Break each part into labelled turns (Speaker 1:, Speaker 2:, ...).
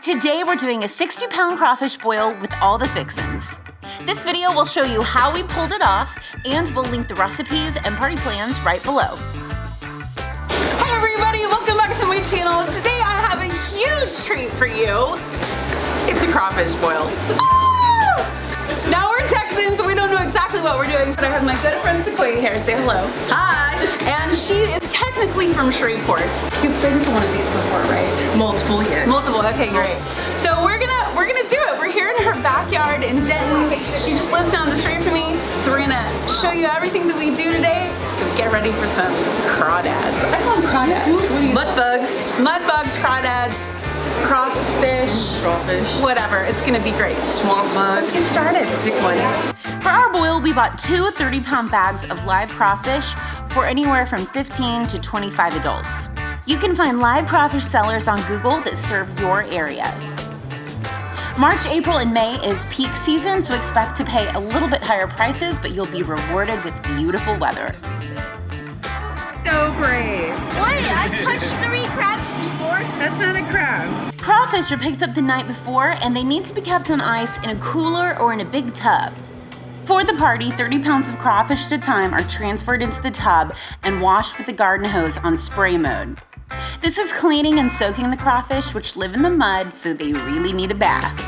Speaker 1: Today we're doing a 60-pound crawfish boil with all the fixins. This video will show you how we pulled it off, and we'll link the recipes and party plans right below. Hey everybody, welcome back to my channel. Today I have a huge treat for you. It's a crawfish boil. Now we're Texans, so we don't know exactly what we're doing, but I have my good friend Sequoia here. Say hello. Hi. And she is technically from Shreveport. You've been to one of these before, right?
Speaker 2: Multiple, yes.
Speaker 1: Multiple, okay, great. So we're gonna do it. We're here in her backyard in Denton. She just lives down the street from me, so we're gonna show you everything that we do today. So get ready for some crawdads. I call them crawdads.
Speaker 2: Mud bugs.
Speaker 1: Mud bugs, crawdads, crawfish, whatever. It's gonna be great.
Speaker 2: Swamp bugs.
Speaker 1: Let's get started.
Speaker 2: Pick one.
Speaker 1: For our boil, we bought two 30-pound bags of live crawfish for anywhere from 15 to 25 adults. You can find live crawfish sellers on Google that serve your area. March, April, and May is peak season, so expect to pay a little bit higher prices, but you'll be rewarded with beautiful weather.
Speaker 2: So great.
Speaker 3: Wait, I've touched 3 crabs before.
Speaker 2: That's not a crab.
Speaker 1: Crawfish are picked up the night before, and they need to be kept on ice in a cooler or in a big tub. For the party, 30 pounds of crawfish at a time are transferred into the tub and washed with the garden hose on spray mode. This is cleaning and soaking the crawfish, which live in the mud, so they really need a bath.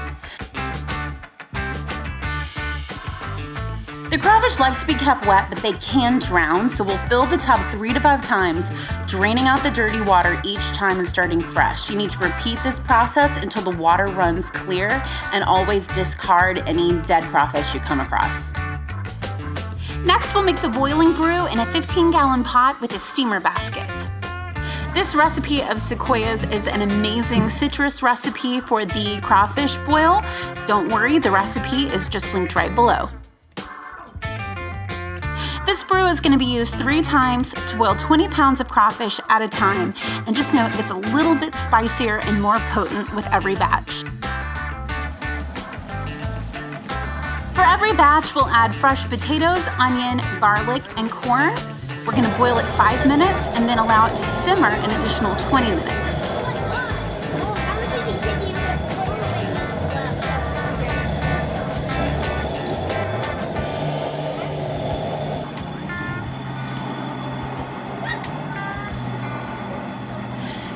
Speaker 1: The crawfish like to be kept wet, but they can drown, so we'll fill the tub 3 to 5 times, draining out the dirty water each time and starting fresh. You need to repeat this process until the water runs clear, and always discard any dead crawfish you come across. Next, we'll make the boiling brew in a 15-gallon pot with a steamer basket. This recipe of Sequoia's is an amazing citrus recipe for the crawfish boil. Don't worry, the recipe is just linked right below. This brew is going to be used 3 times to boil 20 pounds of crawfish at a time, and just know it gets a little bit spicier and more potent with every batch. For every batch, we'll add fresh potatoes, onion, garlic, and corn. We're going to boil it 5 minutes and then allow it to simmer an additional 20 minutes.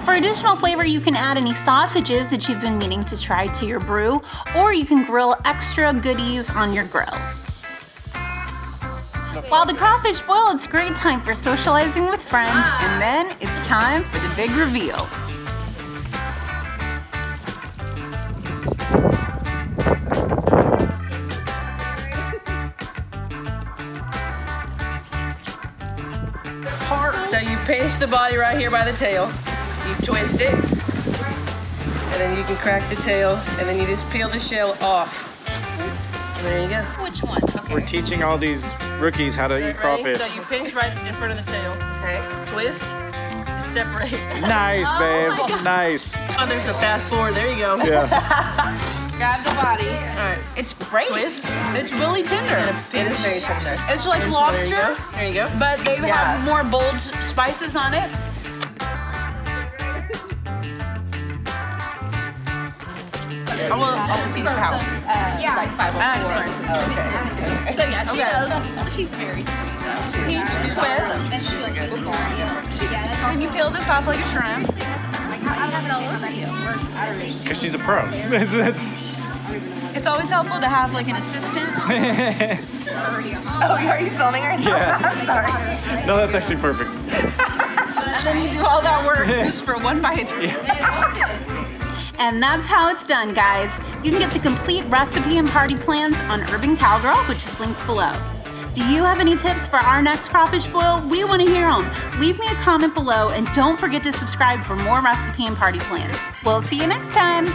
Speaker 1: For additional flavor, you can add any sausages that you've been meaning to try to your brew, or you can grill extra goodies on your grill. While the crawfish boil, it's a great time for socializing with friends, and then it's time for the big reveal.
Speaker 2: So you pinch the body right here by the tail. You twist it, and then you can crack the tail, and then you just peel the shell off. And there you go.
Speaker 3: Which one? Okay.
Speaker 4: We're teaching all these rookies how to eat crawfish.
Speaker 2: So you pinch right in front of the tail. Okay. Twist and separate.
Speaker 4: Nice, babe. Nice.
Speaker 2: Oh, there's a fast forward. There you go.
Speaker 4: Yeah.
Speaker 3: Grab the body.
Speaker 2: All right.
Speaker 1: It's great.
Speaker 2: Twist.
Speaker 1: It's really tender.
Speaker 2: It is very tender.
Speaker 1: It's like lobster,
Speaker 2: There you go.
Speaker 1: but they have more bold spices on it. I'll teach you how.
Speaker 3: Yeah.
Speaker 1: Like 5 I just learned.
Speaker 2: Okay.
Speaker 3: So yeah, she does. She's very sweet.
Speaker 1: Peach twist. And you peel this off like a shrimp.
Speaker 3: I have it all over you.
Speaker 4: Because she's a pro.
Speaker 1: It's always helpful to have like an assistant.
Speaker 2: Oh, are you filming right now?
Speaker 4: Yeah.
Speaker 2: I'm sorry.
Speaker 4: No, that's actually perfect.
Speaker 1: And then you do all that work just for one bite. And that's how it's done, guys. You can get the complete recipe and party plans on Urban Cowgirl, which is linked below. Do you have any tips for our next crawfish boil? We want to hear them. Leave me a comment below, and don't forget to subscribe for more recipe and party plans. We'll see you next time.